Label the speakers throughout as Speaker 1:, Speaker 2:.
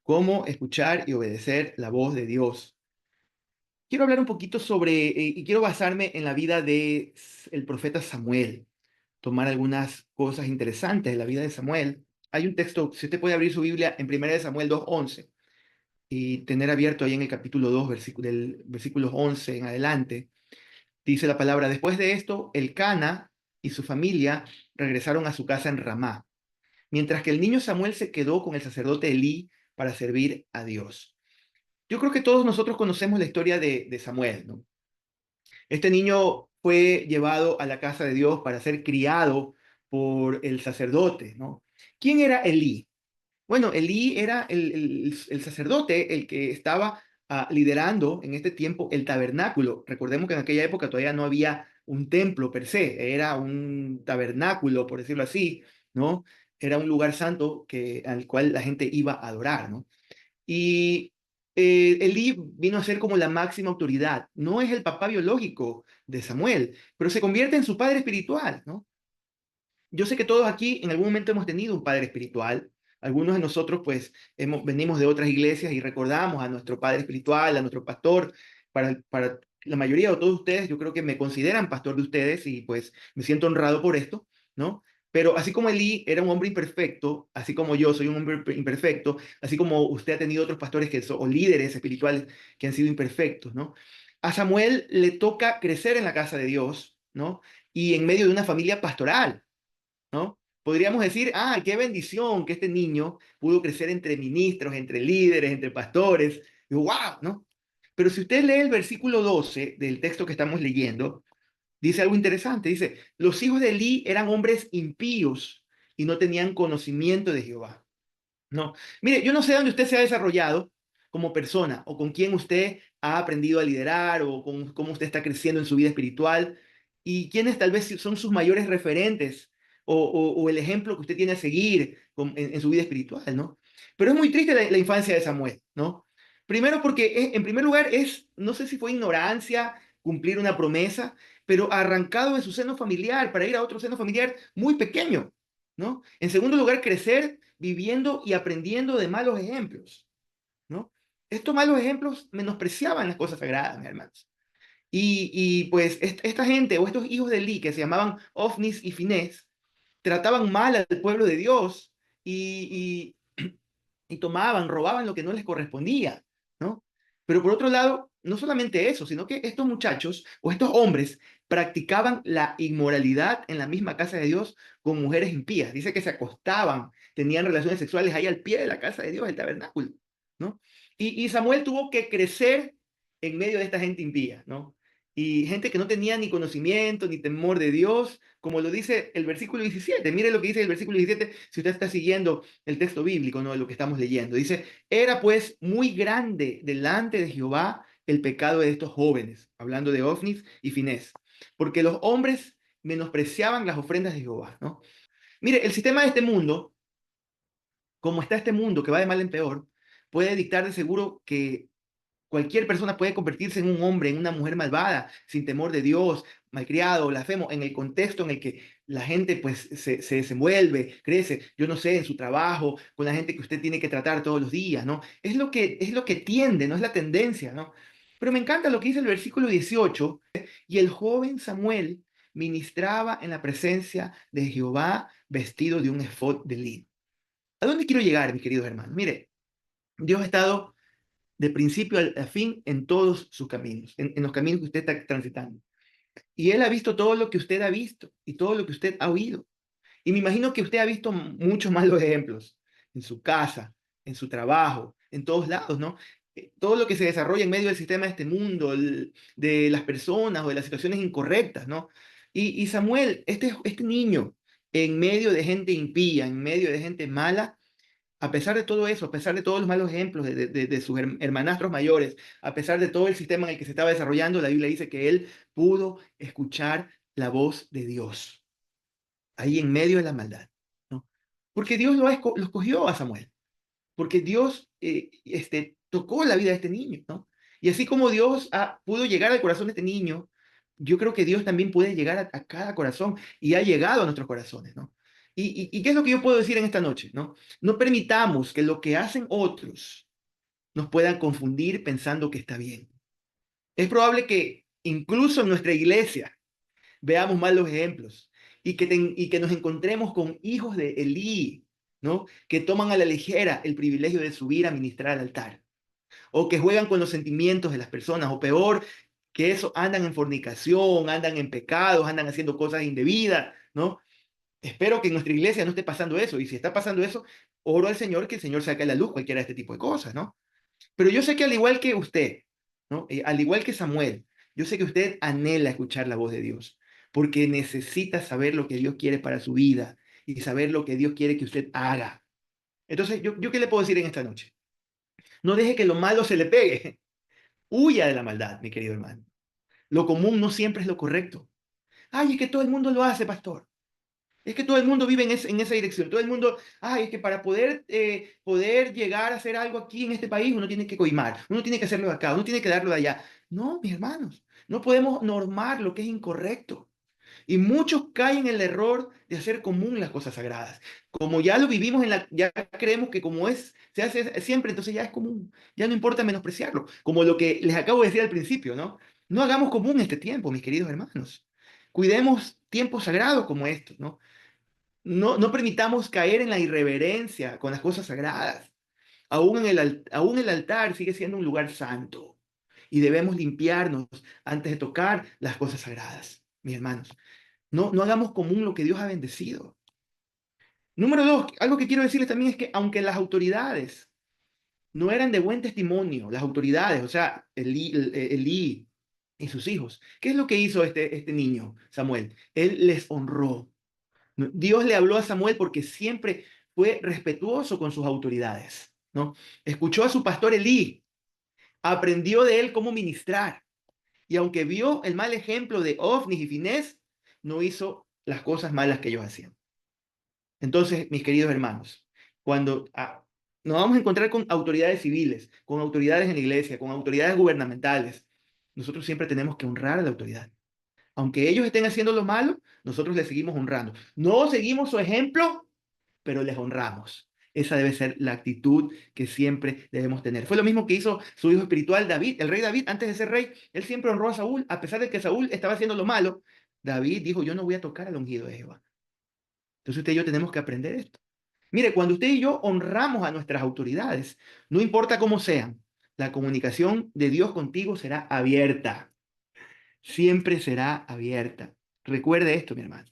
Speaker 1: cómo escuchar y obedecer la voz de Dios. Quiero hablar un poquito sobre, y quiero basarme en la vida de el profeta Samuel, tomar algunas cosas interesantes de la vida de Samuel. Hay un texto, si usted puede abrir su Biblia en 1 de Samuel 2:11 y tener abierto ahí en el capítulo 2, del versículos 11 en adelante, dice la palabra: después de esto, Elcana y su familia regresaron a su casa en Ramá, mientras que el niño Samuel se quedó con el sacerdote Elí para servir a Dios. Yo creo que todos nosotros conocemos la historia de Samuel, ¿no? Este niño fue llevado a la casa de Dios para ser criado por el sacerdote, ¿no? ¿Quién era Elí? Bueno, Elí era el sacerdote, el que estaba liderando en este tiempo el tabernáculo. Recordemos que en aquella época todavía no había un templo per se, era un tabernáculo, por decirlo así, ¿no? Era un lugar santo al cual la gente iba a adorar, ¿no? Y Elí vino a ser como la máxima autoridad. No es el papá biológico de Samuel, pero se convierte en su padre espiritual, ¿no? Yo sé que todos aquí en algún momento hemos tenido un padre espiritual. Algunos de nosotros, pues, venimos de otras iglesias y recordamos a nuestro padre espiritual, a nuestro pastor. Para la mayoría de todos ustedes, yo creo que me consideran pastor de ustedes y pues me siento honrado por esto, ¿no? Pero así como Elí era un hombre imperfecto, así como yo soy un hombre imperfecto, así como usted ha tenido otros pastores o líderes espirituales que han sido imperfectos, ¿no? A Samuel le toca crecer en la casa de Dios, ¿no? Y en medio de una familia pastoral, ¿no? Podríamos decir, qué bendición que este niño pudo crecer entre ministros, entre líderes, entre pastores. Y wow, ¿no? Pero si usted lee el versículo 12 del texto que estamos leyendo, dice algo interesante. Dice: los hijos de Elí eran hombres impíos y no tenían conocimiento de Jehová. No, mire, yo no sé dónde usted se ha desarrollado como persona o con quién usted ha aprendido a liderar o con cómo usted está creciendo en su vida espiritual y quiénes tal vez son sus mayores referentes o el ejemplo que usted tiene a seguir en su vida espiritual, ¿no? Pero es muy triste la infancia de Samuel, ¿no? Primero porque en primer lugar no sé si fue ignorancia, cumplir una promesa, pero arrancado de su seno familiar para ir a otro seno familiar muy pequeño, ¿no? En segundo lugar, crecer viviendo y aprendiendo de malos ejemplos, ¿no? Estos malos ejemplos menospreciaban las cosas sagradas, mis hermanos. Pues esta gente o estos hijos de Eli que se llamaban Ofnis y Finés trataban mal al pueblo de Dios y tomaban, robaban lo que no les correspondía, ¿no? Pero por otro lado, no solamente eso, sino que estos muchachos o estos hombres practicaban la inmoralidad en la misma casa de Dios con mujeres impías. Dice que se acostaban, tenían relaciones sexuales ahí al pie de la casa de Dios, el tabernáculo, ¿no? Y Samuel tuvo que crecer en medio de esta gente impía, ¿no? Y gente que no tenía ni conocimiento ni temor de Dios, como lo dice el versículo 17. Mire lo que dice el versículo 17, si usted está siguiendo el texto bíblico, ¿no? Lo que estamos leyendo. Dice: era pues muy grande delante de Jehová el pecado de estos jóvenes, hablando de Ofnis y Finés, porque los hombres menospreciaban las ofrendas de Jehová, ¿no? Mire, el sistema de este mundo, como está este mundo que va de mal en peor, puede dictar de seguro que cualquier persona puede convertirse en un hombre, en una mujer malvada, sin temor de Dios, malcriado, blasfemo, en el contexto en el que la gente pues se desenvuelve, crece, yo no sé, en su trabajo, con la gente que usted tiene que tratar todos los días, ¿no? Es lo que tiende, no es la tendencia, ¿no? Pero me encanta lo que dice el versículo 18: y el joven Samuel ministraba en la presencia de Jehová vestido de un efod de lino. ¿A dónde quiero llegar, mis queridos hermanos? Mire, Dios ha estado de principio a fin en todos sus caminos, en los caminos que usted está transitando. Y Él ha visto todo lo que usted ha visto y todo lo que usted ha oído. Y me imagino que usted ha visto muchos malos ejemplos en su casa, en su trabajo, en todos lados, ¿no? Todo lo que se desarrolla en medio del sistema de este mundo, de las personas o de las situaciones incorrectas, ¿no? Y Samuel, este niño, en medio de gente impía, en medio de gente mala, a pesar de todo eso, a pesar de todos los malos ejemplos de sus hermanastros mayores, a pesar de todo el sistema en el que se estaba desarrollando, la Biblia dice que él pudo escuchar la voz de Dios ahí en medio de la maldad, ¿no? Porque Dios lo escogió a Samuel, porque Dios tocó la vida de este niño, ¿no? Y así como Dios pudo llegar al corazón de este niño, yo creo que Dios también puede llegar a cada corazón y ha llegado a nuestros corazones, ¿no? ¿Y qué es lo que yo puedo decir en esta noche? ¿No? No permitamos que lo que hacen otros nos puedan confundir pensando que está bien. Es probable que incluso en nuestra iglesia veamos malos ejemplos y que nos encontremos con hijos de Elí, ¿no? Que toman a la ligera el privilegio de subir a ministrar al altar, o que juegan con los sentimientos de las personas, o peor que eso, andan en fornicación, andan en pecados, andan haciendo cosas indebidas, ¿no? Espero que en nuestra iglesia no esté pasando eso, y si está pasando eso, oro al Señor que el Señor saque a la luz cualquiera de este tipo de cosas, ¿no? Pero yo sé que al igual que usted, ¿no? Al igual que Samuel, yo sé que usted anhela escuchar la voz de Dios, porque necesita saber lo que Dios quiere para su vida y saber lo que Dios quiere que usted haga. Entonces, ¿yo qué le puedo decir en esta noche? No deje que lo malo se le pegue. Huya de la maldad, mi querido hermano. Lo común no siempre es lo correcto. Ay, es que todo el mundo lo hace, pastor. Es que todo el mundo vive en esa dirección. Todo el mundo, ay, es que para poder llegar a hacer algo aquí en este país, uno tiene que coimar, uno tiene que hacerlo de acá, uno tiene que darlo de allá. No, mis hermanos, no podemos normar lo que es incorrecto. Y muchos caen en el error de hacer común las cosas sagradas. Como ya lo vivimos ya creemos que como se hace siempre, entonces ya es común. Ya no importa menospreciarlo. Como lo que les acabo de decir al principio, ¿no? No hagamos común este tiempo, mis queridos hermanos. Cuidemos tiempos sagrados como estos, ¿no? No permitamos caer en la irreverencia con las cosas sagradas. Aún el altar sigue siendo un lugar santo y debemos limpiarnos antes de tocar las cosas sagradas, mis hermanos. No hagamos común lo que Dios ha bendecido. Número dos, algo que quiero decirles también es que aunque las autoridades no eran de buen testimonio, las autoridades, o sea, Elí y sus hijos, ¿qué es lo que hizo este niño, Samuel? Él les honró. Dios le habló a Samuel porque siempre fue respetuoso con sus autoridades, ¿no? Escuchó a su pastor Elí, aprendió de él cómo ministrar, y aunque vio el mal ejemplo de Ofni y Finés, no hizo las cosas malas que ellos hacían. Entonces, mis queridos hermanos, cuando nos vamos a encontrar con autoridades civiles, con autoridades en la iglesia, con autoridades gubernamentales, nosotros siempre tenemos que honrar a la autoridad. Aunque ellos estén haciendo lo malo, nosotros les seguimos honrando. No seguimos su ejemplo, pero les honramos. Esa debe ser la actitud que siempre debemos tener. Fue lo mismo que hizo su hijo espiritual David, el rey David, antes de ser rey, él siempre honró a Saúl, a pesar de que Saúl estaba haciendo lo malo. David dijo, yo no voy a tocar al ungido de Jehová. Entonces usted y yo tenemos que aprender esto. Mire, cuando usted y yo honramos a nuestras autoridades, no importa cómo sean, la comunicación de Dios contigo será abierta. Siempre será abierta. Recuerde esto, mi hermano.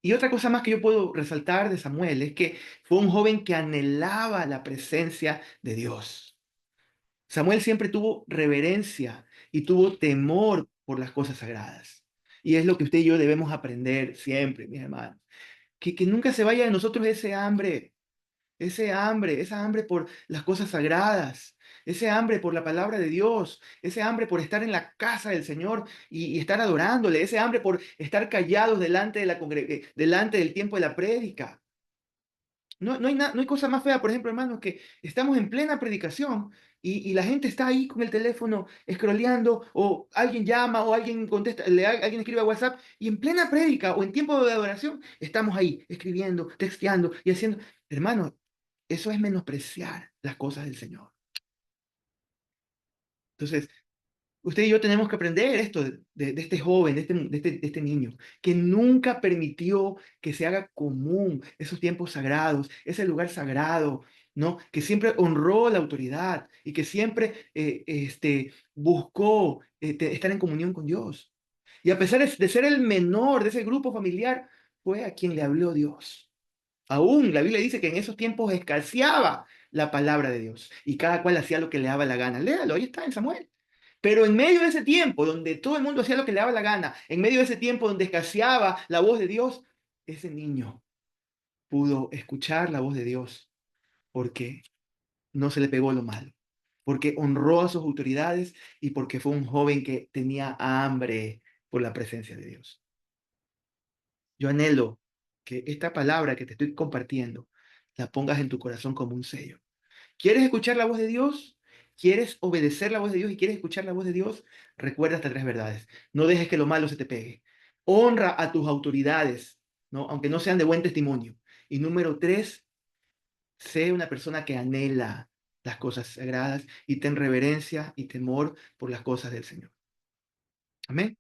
Speaker 1: Y otra cosa más que yo puedo resaltar de Samuel es que fue un joven que anhelaba la presencia de Dios. Samuel siempre tuvo reverencia y tuvo temor por las cosas sagradas. Y es lo que usted y yo debemos aprender siempre, mis hermanos. Que nunca se vaya de nosotros esa hambre por las cosas sagradas, ese hambre por la palabra de Dios, ese hambre por estar en la casa del Señor y estar adorándole, ese hambre por estar callados delante del tiempo de la prédica. No hay cosa más fea, por ejemplo, hermanos, que estamos en plena predicación y la gente está ahí con el teléfono scrolleando o alguien llama o alguien contesta, alguien escribe a WhatsApp y en plena prédica o en tiempo de adoración estamos ahí escribiendo, texteando y haciendo. Hermanos, eso es menospreciar las cosas del Señor. Entonces, usted y yo tenemos que aprender esto de este joven, de este niño, que nunca permitió que se haga común esos tiempos sagrados, ese lugar sagrado, ¿no? Que siempre honró la autoridad y que siempre buscó estar en comunión con Dios. Y a pesar de ser el menor de ese grupo familiar, fue a quien le habló Dios. Aún la Biblia dice que en esos tiempos escaseaba la palabra de Dios y cada cual hacía lo que le daba la gana. Léalo, ahí está en Samuel. Pero en medio de ese tiempo donde todo el mundo hacía lo que le daba la gana, en medio de ese tiempo donde escaseaba la voz de Dios, ese niño pudo escuchar la voz de Dios porque no se le pegó lo malo, porque honró a sus autoridades y porque fue un joven que tenía hambre por la presencia de Dios. Yo anhelo que esta palabra que te estoy compartiendo la pongas en tu corazón como un sello. ¿Quieres escuchar la voz de Dios? ¿Quieres obedecer la voz de Dios y quieres escuchar la voz de Dios? Recuerda estas tres verdades. No dejes que lo malo se te pegue. Honra a tus autoridades, ¿no? Aunque no sean de buen testimonio. Y número tres, sé una persona que anhela las cosas sagradas y ten reverencia y temor por las cosas del Señor. Amén.